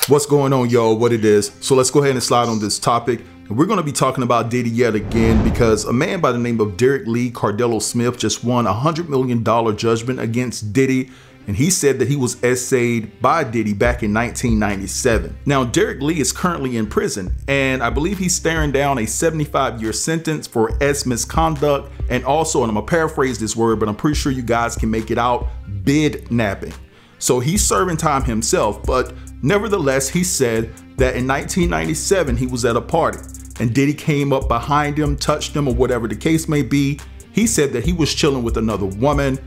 What's going on, y'all? What it is? So let's go ahead and slide on this topic. And we're going to be talking about Diddy yet again because a man by the name of Derek Lee Cardello Smith just won a $100 million judgment against Diddy. And he said that he was essayed by Diddy back in 1997. Now, Derek Lee is currently in prison, and I believe he's staring down a 75-year sentence for misconduct, and also, and I'm gonna paraphrase this word, but I'm pretty sure you guys can make it out, bid napping. So he's serving time himself, but nevertheless, he said that in 1997, he was at a party and Diddy came up behind him, touched him, or whatever the case may be. He said that he was chilling with another woman.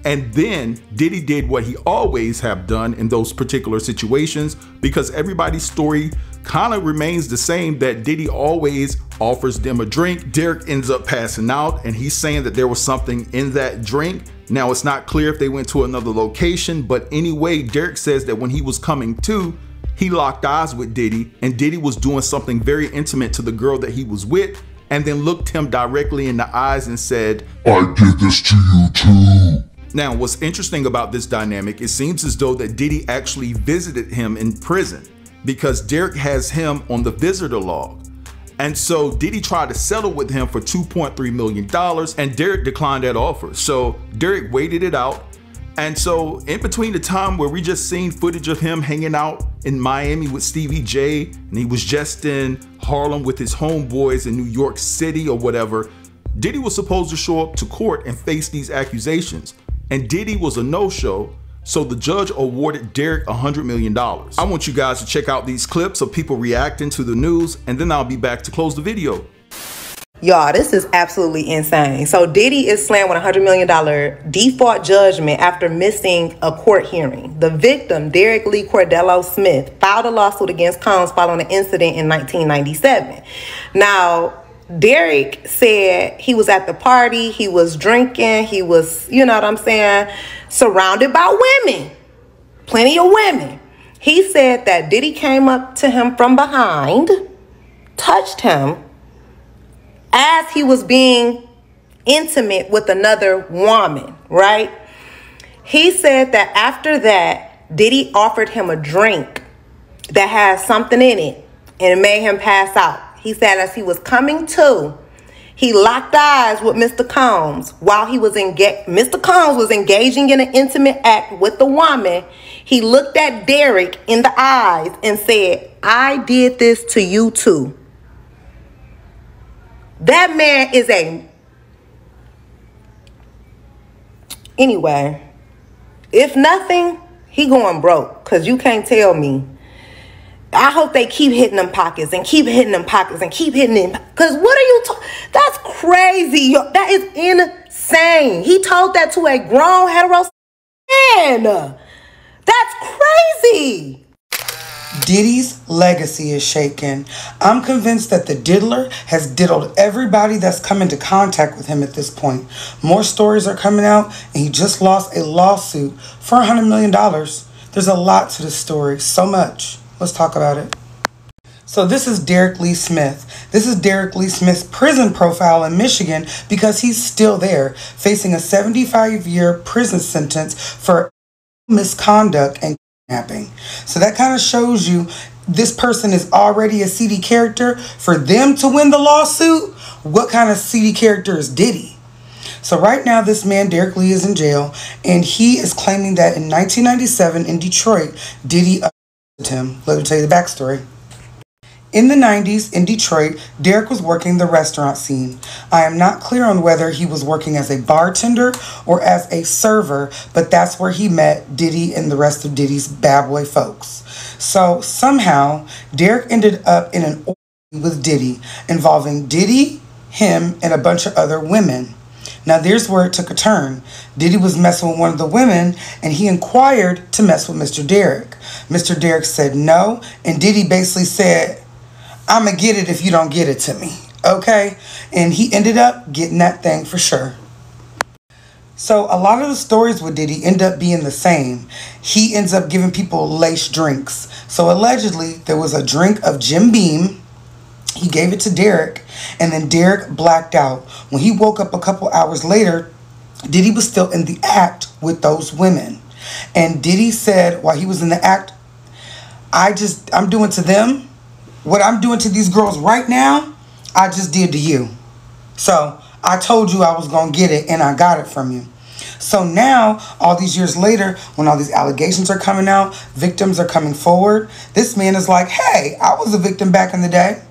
And then Diddy did what he always have done in those particular situations, because everybody's story kind of remains the same, that Diddy always offers them a drink. Derek ends up passing out, and he's saying that there was something in that drink. Now, it's not clear if they went to another location, but anyway, Derek says that when he was coming to, he locked eyes with Diddy, and Diddy was doing something very intimate to the girl that he was with, and then looked him directly in the eyes and said, "I did this to you too." Now, what's interesting about this dynamic, it seems as though that Diddy actually visited him in prison, because Derek has him on the visitor log. And so Diddy tried to settle with him for $2.3 million, and Derek declined that offer. So Derek waited it out. And so in between the time where we just seen footage of him hanging out in Miami with Stevie J, and he was just in Harlem with his homeboys in New York City or whatever, Diddy was supposed to show up to court and face these accusations. And Diddy was a no-show, so the judge awarded Derek $100 million. I want you guys to check out these clips of people reacting to the news, and then I'll be back to close the video. Y'all, this is absolutely insane. So Diddy is slammed with a $100 million default judgment after missing a court hearing. The victim, Derek Lee Cardello Smith, filed a lawsuit against Combs following an incident in 1997. Now, Derek said he was at the party, he was drinking, he was, you know what I'm saying, surrounded by women, plenty of women. He said that Diddy came up to him from behind, touched him as he was being intimate with another woman, right? He said that after that, Diddy offered him a drink that has something in it, and it made him pass out. He said as he was coming to, he locked eyes with Mr. Combs while he was Mr. Combs was engaging in an intimate act with the woman. He looked at Derek in the eyes and said, "I did this to you too." That man is anyway, if nothing, he going broke, because you can't tell me. I hope they keep hitting them pockets and keep hitting them pockets and keep hitting them. Because what are you talking? That's crazy. That is insane. He told that to a grown hetero man. That's crazy. Diddy's legacy is shaken. I'm convinced that the diddler has diddled everybody that's come into contact with him at this point. More stories are coming out, and he just lost a lawsuit for $100 million. There's a lot to this story, so much. Let's talk about it. So this is Derek Lee Smith. This is Derek Lee Smith's prison profile in Michigan, because he's still there, facing a 75-year prison sentence for misconduct and kidnapping. So that kind of shows you this person is already a seedy character. For them to win the lawsuit, what kind of seedy character is Diddy? So right now, this man, Derek Lee, is in jail, and he is claiming that in 1997 in Detroit, Diddy him. Let me tell you the backstory. In the 90s in Detroit, Derek was working the restaurant scene. I am not clear on whether he was working as a bartender or as a server, but that's where he met Diddy and the rest of Diddy's bad boy folks. So somehow, Derek ended up in an orgy with Diddy, involving Diddy, him, and a bunch of other women. Now, there's where it took a turn. Diddy was messing with one of the women, and he inquired to mess with Mr. Derek. Mr. Derek said no, and Diddy basically said, "I'm going to get it if you don't get it to me." Okay? And he ended up getting that thing for sure. So a lot of the stories with Diddy end up being the same. He ends up giving people laced drinks. So allegedly, there was a drink of Jim Beam. He gave it to Derek, and then Derek blacked out. When he woke up a couple hours later, Diddy was still in the act with those women. And Diddy said while he was in the act, I'm doing to them what I'm doing to these girls right now, I just did to you. So I told you I was going to get it, and I got it from you. So now, all these years later, when all these allegations are coming out, victims are coming forward, this man is like, hey, I was a victim back in the day.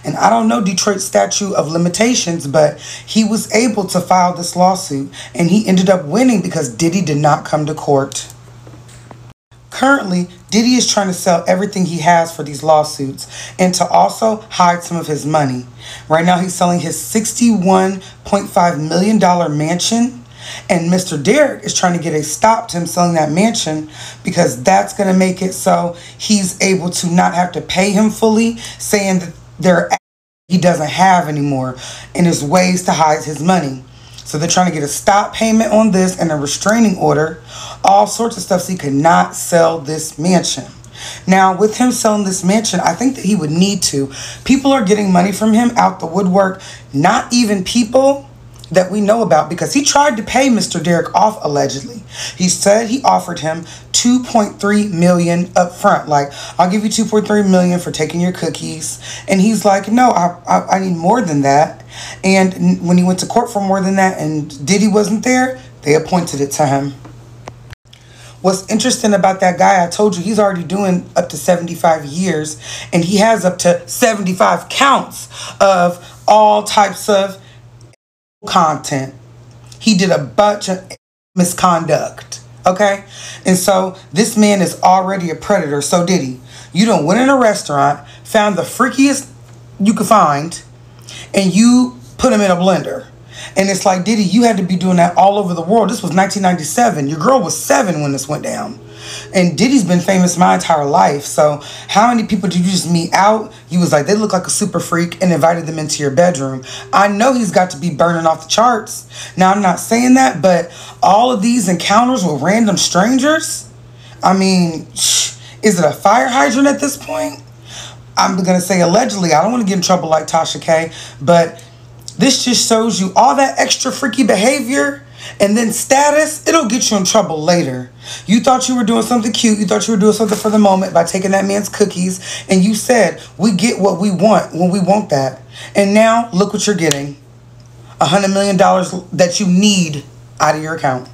And I don't know Detroit's statute of limitations, but he was able to file this lawsuit, and he ended up winning because Diddy did not come to court. Currently, Diddy is trying to sell everything he has for these lawsuits and to also hide some of his money. Right now, he's selling his $61.5 million mansion, and Mr. Derek is trying to get a stop to him selling that mansion because that's going to make it so he's able to not have to pay him fully, saying that he doesn't have anymore, and there's ways to hide his money. So they're trying to get a stop payment on this and a restraining order, all sorts of stuff, so he could not sell this mansion. Now, with him selling this mansion, I think that he would need to. People are getting money from him out the woodwork, not even people that we know about, because he tried to pay Mr. Derek off allegedly. He said he offered him $2.3 million up front. Like, I'll give you $2.3 million for taking your cookies. And he's like, no, I need more than that. And when he went to court for more than that and Diddy wasn't there, they appointed it to him. What's interesting about that guy, I told you, he's already doing up to 75 years, and he has up to 75 counts of all types of content. He did a bunch of misconduct, okay? And so this man is already a predator. So Diddy, you done went in a restaurant, found the freakiest you could find, and you put him in a blender. And it's like, Diddy, you had to be doing that all over the world. This was 1997. Your girl was 7 when this went down. And Diddy's been famous my entire life. So how many people did you just meet out? You was like, they look like a super freak, and invited them into your bedroom. I know he's got to be burning off the charts. Now, I'm not saying that, but all of these encounters with random strangers, I mean, is it a fire hydrant at this point? I'm going to say allegedly. I don't want to get in trouble like Tasha K, but this just shows you all that extra freaky behavior and then status, it'll get you in trouble later. You thought you were doing something cute. You thought you were doing something for the moment by taking that man's cookies. And you said, we get what we want when we want that. And now, look what you're getting. $100 million that you need out of your account.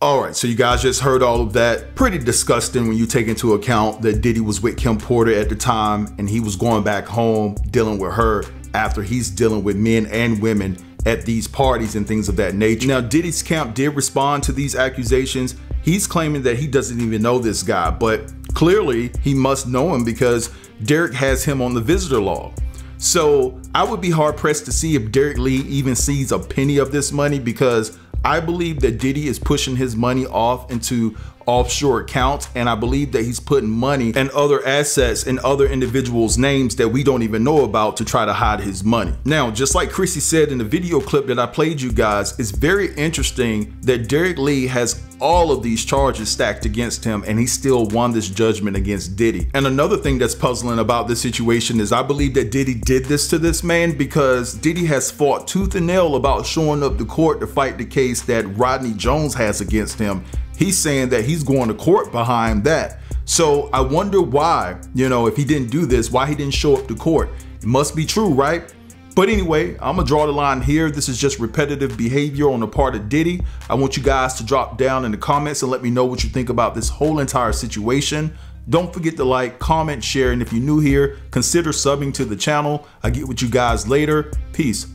All right, so you guys just heard all of that. Pretty disgusting when you take into account that Diddy was with Kim Porter at the time, and he was going back home dealing with her after he's dealing with men and women at these parties and things of that nature. Now, Diddy's camp did respond to these accusations. He's claiming that he doesn't even know this guy, but clearly he must know him because Derek has him on the visitor log. So I would be hard pressed to see if Derek Lee even sees a penny of this money, because I believe that Diddy is pushing his money off into offshore accounts, and I believe that he's putting money and other assets in other individuals' names that we don't even know about to try to hide his money. Now, just like Chrissy said in the video clip that I played you guys, it's very interesting that Derek Lee has all of these charges stacked against him, and he still won this judgment against Diddy. And another thing that's puzzling about this situation is I believe that Diddy did this to this man because Diddy has fought tooth and nail about showing up to court to fight the case that Rodney Jones has against him. He's saying that he's going to court behind that. So I wonder why, if he didn't do this, why he didn't show up to court. It must be true, right? But anyway, I'm gonna draw the line here. This is just repetitive behavior on the part of Diddy. I want you guys to drop down in the comments and let me know what you think about this whole entire situation. Don't forget to like, comment, share, and if you're new here, consider subbing to the channel. I'll get with you guys later. Peace.